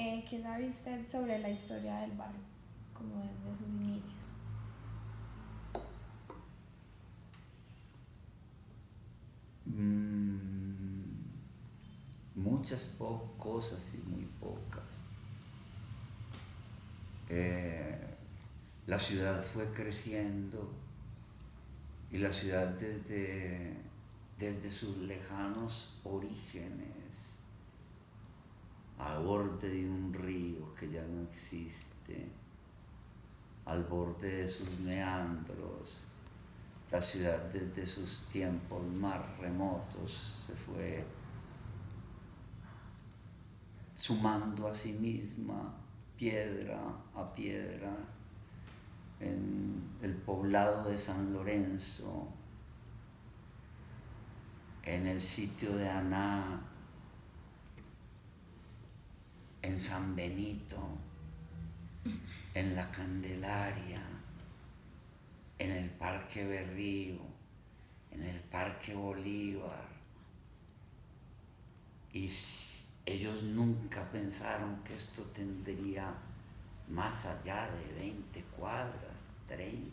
¿Qué sabe usted sobre la historia del barrio, como desde sus inicios? Mm, muchas cosas y muy pocas. Eh, la ciudad fue creciendo y la ciudad desde sus lejanos orígenes, al borde de un río que ya no existe, al borde de sus meandros, la ciudad desde sus tiempos más remotos se fue sumando a sí misma piedra a piedra en el poblado de San Lorenzo, en el sitio de Aná, en San Benito, en la Candelaria, en el Parque Berrío, en el Parque Bolívar. Y ellos nunca pensaron que esto tendría más allá de 20 cuadras, 30.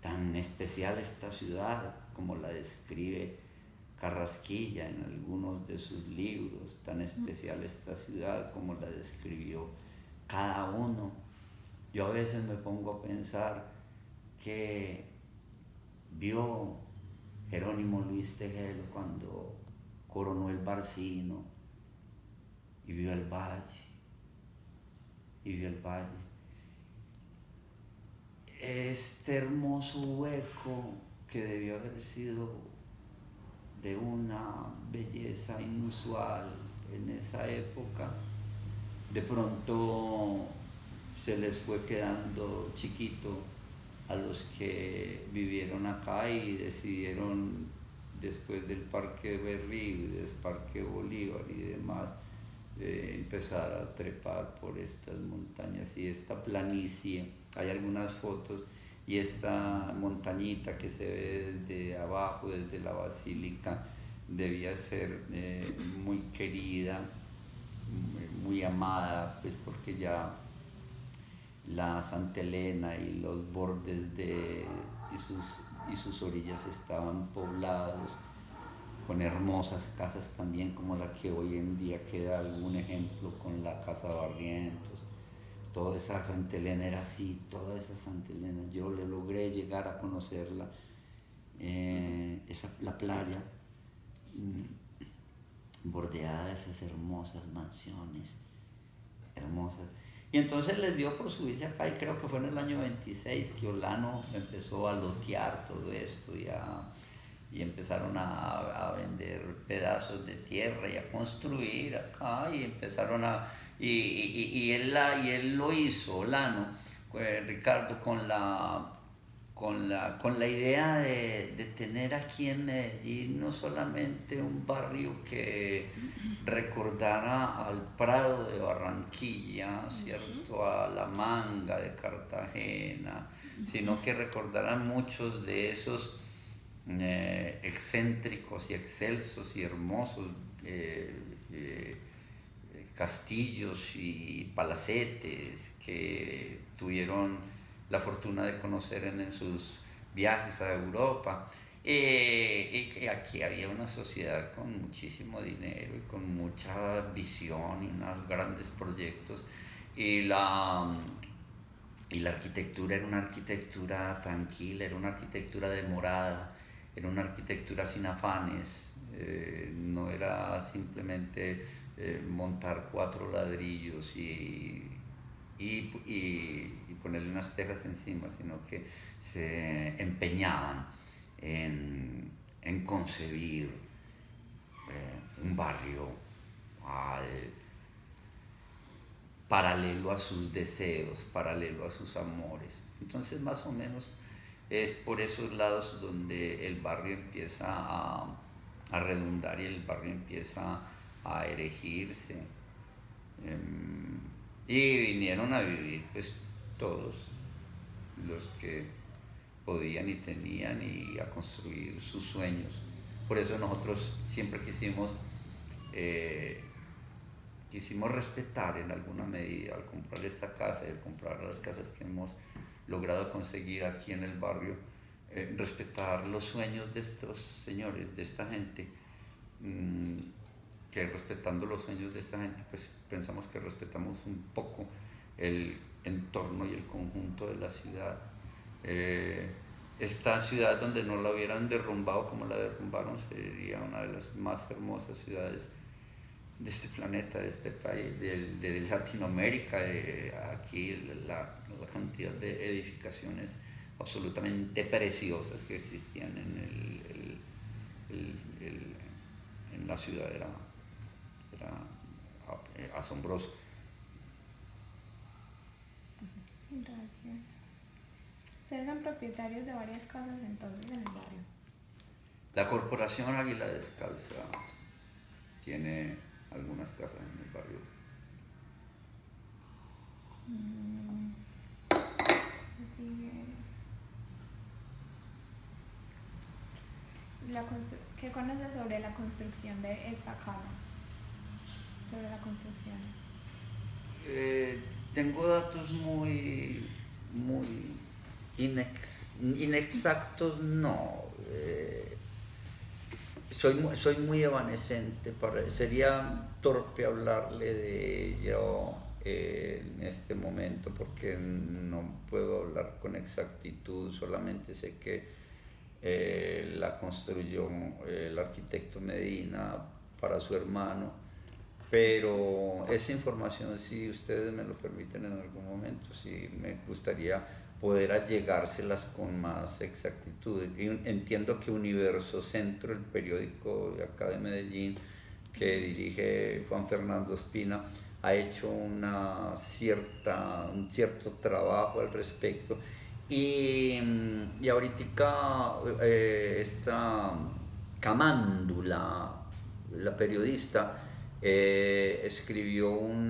Tan especial esta ciudad como la describe Carrasquilla en algunos de sus libros, tan especial esta ciudad como la describió cada uno. Yo a veces me pongo a pensar que vio Jerónimo Luis Tejero cuando coronó el Barcino y vio el valle, este hermoso hueco que debió haber sido de una belleza inusual en esa época, de pronto se les fue quedando chiquito a los que vivieron acá y decidieron, después del Parque Berrío y del Parque Bolívar y demás, empezar a trepar por estas montañas y esta planicie. Hay algunas fotos y esta montañita que se ve desde abajo, desde la basílica, debía ser muy querida, muy amada, pues porque ya la Santa Elena y los bordes y sus orillas estaban poblados con hermosas casas también, como la que hoy en día queda algún ejemplo con la Casa Barrientos. Toda esa Santa Elena era así, toda esa Santa Elena. Yo le logré llegar a conocerla, la playa, bordeada de esas hermosas mansiones, hermosas. Y entonces les dio por subirse acá y creo que fue en el año 26 que Olano empezó a lotear todo esto y empezaron a vender pedazos de tierra y a construir acá y empezaron y él lo hizo, Olano, Ricardo, con la idea de tener aquí en Medellín no solamente un barrio que recordara al Prado de Barranquilla, ¿cierto? A la Manga de Cartagena, sino que recordara muchos de esos excéntricos y excelsos y hermosos castillos y palacetes que tuvieron la fortuna de conocer en sus viajes a Europa. Y que aquí había una sociedad con muchísimo dinero y con mucha visión y unos grandes proyectos. Y y la arquitectura era una arquitectura tranquila, era una arquitectura demorada, era una arquitectura sin afanes, no era simplemente montar 4 ladrillos y ponerle unas tejas encima, sino que se empeñaban en concebir un barrio al, paralelo a sus deseos, paralelo a sus amores. Entonces más o menos es por esos lados donde el barrio empieza a redundar y el barrio empieza a erigirse. Y vinieron a vivir pues todos los que podían y tenían y a construir sus sueños. Por eso nosotros siempre quisimos quisimos respetar en alguna medida al comprar esta casa y al comprar las casas que hemos logrado conseguir aquí en el barrio, respetar los sueños de estos señores, de esta gente, que respetando los sueños de esta gente, pues pensamos que respetamos un poco el entorno y el conjunto de la ciudad. Esta ciudad, donde no la hubieran derrumbado como la derrumbaron, sería una de las más hermosas ciudades de este planeta, de este país, de Latinoamérica. Aquí la cantidad de edificaciones absolutamente preciosas que existían en la ciudad era asombroso. Gracias. Ustedes son propietarios de varias casas entonces en el barrio. La corporación Águila Descalza tiene algunas casas en el barrio. ¿Qué conoces sobre la construcción de esta casa? Sobre la construcción. Tengo datos muy inexactos, no. Soy muy evanescente, sería torpe hablarle de ello en este momento, porque no puedo hablar con exactitud. Solamente sé que la construyó el arquitecto Medina para su hermano, pero esa información, si ustedes me lo permiten en algún momento, sí me gustaría poder allegárselas con más exactitud. Entiendo que Universo Centro, el periódico de acá de Medellín, que dirige Juan Fernando Espina, ha hecho un cierto trabajo al respecto. Y ahorita esta Camándula, la periodista, escribió un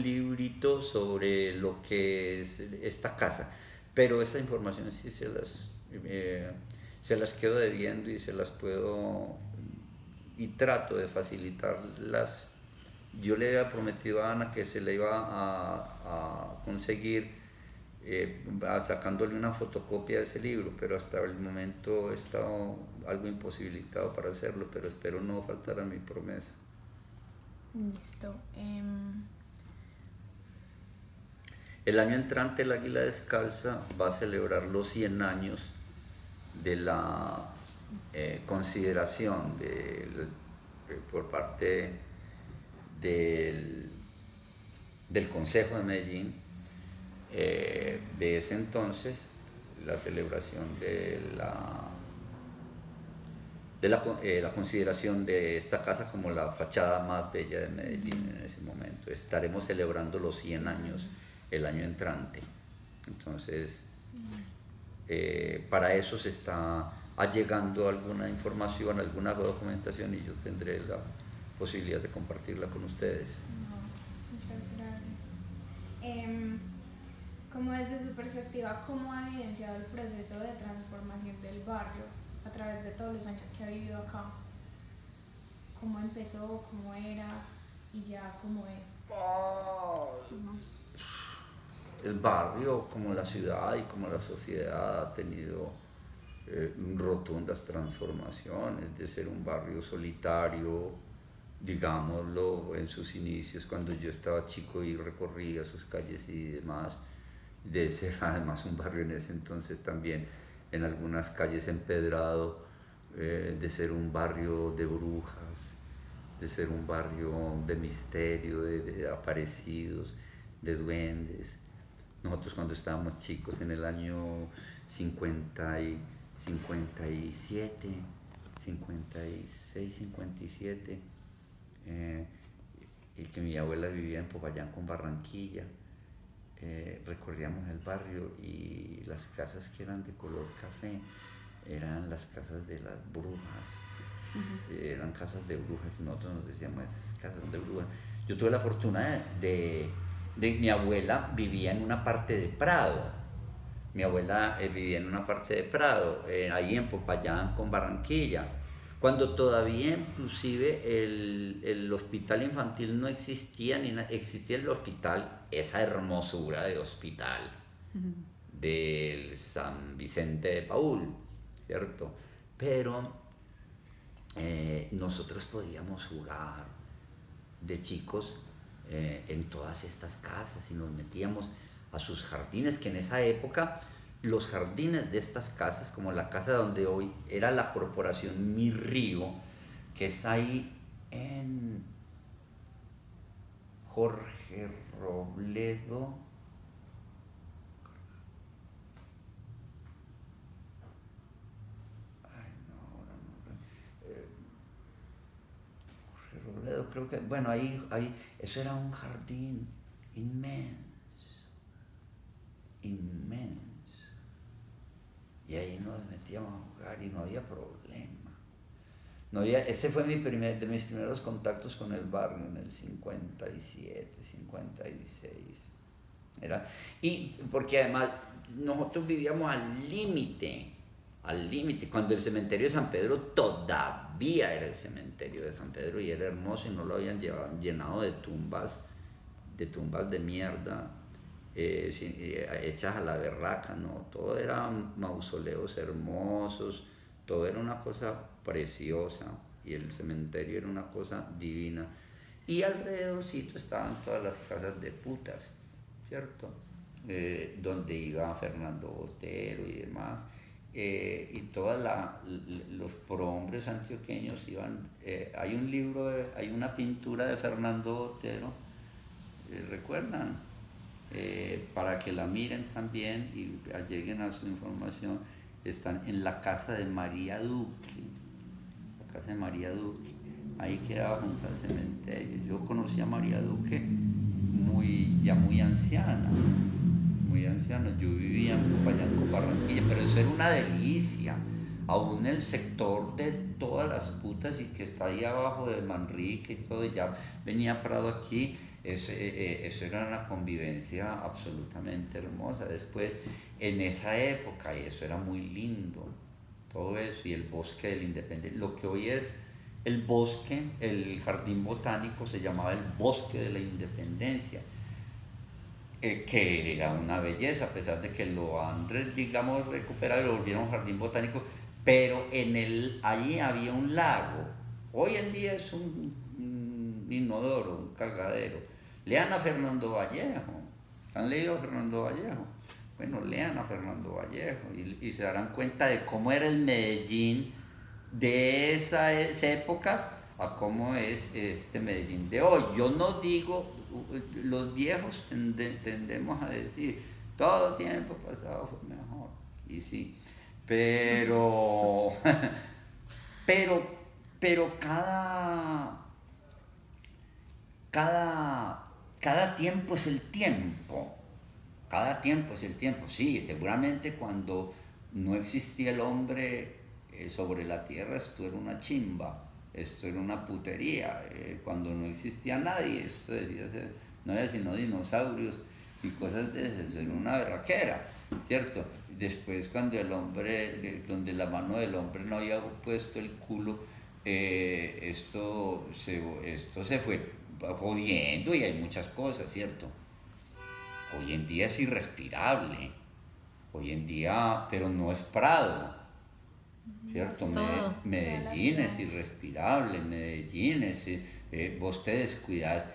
librito sobre lo que es esta casa, pero esa información sí se las quedo debiendo, y se las puedo y trato de facilitarlas. Yo le había prometido a Ana que se le iba a conseguir sacándole una fotocopia de ese libro, pero hasta el momento he estado algo imposibilitado para hacerlo, pero espero no faltar a mi promesa. Listo. El año entrante el Águila Descalza va a celebrar los 100 años de la consideración por parte del Consejo de Medellín, de ese entonces, la celebración de la consideración de esta casa como la fachada más bella de Medellín en ese momento. Estaremos celebrando los 100 años el año entrante. Entonces, para eso se está allegando alguna información, alguna documentación, y yo tendré la posibilidad de compartirla con ustedes. No, muchas gracias. Como desde su perspectiva, ¿cómo ha evidenciado el proceso de transformación del barrio a través de todos los años que ha vivido acá? ¿Cómo empezó, cómo era y ya cómo es? El barrio, como la ciudad y como la sociedad, ha tenido rotundas transformaciones, de ser un barrio solitario, digámoslo, en sus inicios, cuando yo estaba chico y recorría sus calles y demás, de ser además un barrio en ese entonces también en algunas calles empedrado, de ser un barrio de brujas, de ser un barrio de misterio, de aparecidos, de duendes. Nosotros, cuando estábamos chicos, en el año 57, 56, 57, y que mi abuela vivía en Popayán con Barranquilla, recorríamos el barrio, y las casas que eran de color café eran las casas de las brujas. Eran casas de brujas, y nosotros nos decíamos, esas casas son de brujas. Yo tuve la fortuna de mi abuela vivía en una parte de Prado. Mi abuela vivía en una parte de Prado, ahí en Popayán con Barranquilla. cuando todavía inclusive el hospital infantil no existía, existía el hospital, esa hermosura de hospital del San Vicente de Paúl, ¿cierto? Pero nosotros podíamos jugar de chicos en todas estas casas y nos metíamos a sus jardines, que en esa época los jardines de estas casas, como la casa donde hoy era la corporación Mi Río, que es ahí en Jorge Robledo, Robledo, creo que, bueno, ahí, eso era un jardín inmenso, inmenso. Y ahí nos metíamos a jugar y no había problema. No había, ese fue de mis primeros contactos con el barrio en el 57, 56. Y porque además nosotros vivíamos al límite, cuando el cementerio de San Pedro todavía era el cementerio de San Pedro y era hermoso y no lo habían llenado de tumbas de mierda. Hechas a la berraca, no, todo eran mausoleos hermosos, todo era una cosa preciosa y el cementerio era una cosa divina. Y alrededorcito estaban todas las casas de putas, ¿cierto? Donde iba Fernando Botero y demás. Y todos los prohombres antioqueños iban. Hay un libro, hay una pintura de Fernando Botero, ¿recuerdan? Para que la miren también y lleguen a su información, están en la casa de María Duque. La casa de María Duque, ahí quedaba junto al cementerio. Yo conocí a María Duque ya muy anciana. Yo vivía en Popayán, Barranquilla, pero eso era una delicia. Aún el sector de todas las putas y que está ahí abajo de Manrique y todo, ya venía Prado aquí. Eso era una convivencia absolutamente hermosa. Después, en esa época, y eso era muy lindo, todo eso, y el bosque de la Independencia, lo que hoy es el bosque, el jardín botánico, se llamaba el Bosque de la Independencia, que era una belleza, a pesar de que lo han, digamos, recuperado y lo volvieron un jardín botánico, pero allí había un lago. Hoy en día es un inodoro, un cagadero. Lean a Fernando Vallejo. ¿Han leído a Fernando Vallejo? Bueno, lean a Fernando Vallejo y se darán cuenta de cómo era el Medellín de esas épocas a cómo es este Medellín de hoy. Yo no digo, los viejos tendemos a decir, todo tiempo pasado fue mejor. Y sí, pero cada tiempo es el tiempo. Cada tiempo es el tiempo. Sí, seguramente cuando no existía el hombre sobre la tierra, esto era una chimba, esto era una putería. Cuando no existía nadie, esto no había sino dinosaurios y cosas de esas, eso era una berraquera, ¿cierto? Después, cuando el hombre, donde la mano del hombre no había puesto el culo, esto se fue jodiendo y hay muchas cosas, ¿cierto? Hoy en día es irrespirable, hoy en día, pero no es Prado, ¿cierto? Medellín es irrespirable, Medellín es, vos te descuidás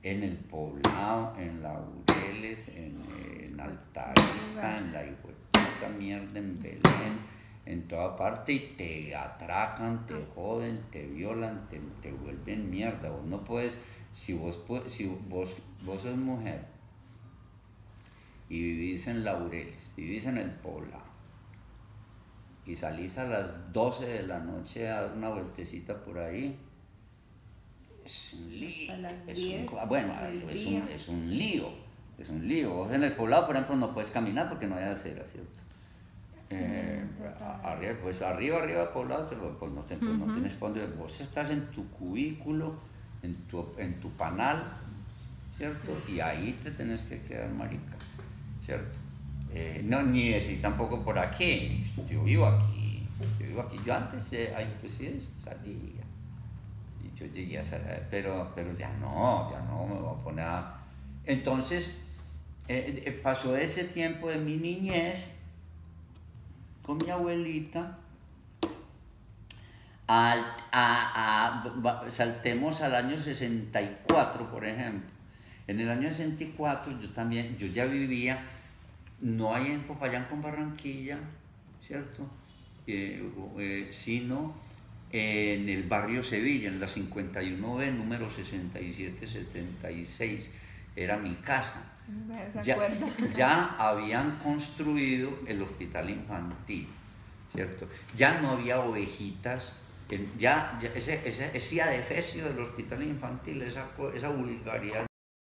en el Poblado, en Laureles, en Altavista, en la hijueputa mierda, en Belén, en toda parte, y te atracan, te joden, te violan, te vuelven mierda. Vos no puedes, si vos sos mujer y vivís en Laureles, vivís en el Poblado y salís a las 12 de la noche a dar una vueltecita por ahí, es un lío. Es un lío. Vos en el Poblado, por ejemplo, no puedes caminar porque no hay acera, ¿cierto? Arriba del Poblado, pues no tienes para dónde. Vos estás en tu cubículo, en tu panal, ¿cierto? Sí. Y ahí te tenés que quedar, marica, ¿cierto? No, ni decir tampoco por aquí. Yo vivo aquí vivo aquí. Yo antes, pues sí, salía. Y yo llegué a salir, pero ya no me voy a poner a... Entonces, pasó ese tiempo de mi niñez con mi abuelita. Saltemos al año 64, por ejemplo. En el año 64 yo ya vivía, no ahí en Popayán con Barranquilla, ¿cierto? Sino en el barrio Sevilla, en la 51B, número 6776, era mi casa. Ya habían construido el hospital infantil, ¿cierto? Ya no había ovejitas, ese adefesio del hospital infantil, esa vulgaridad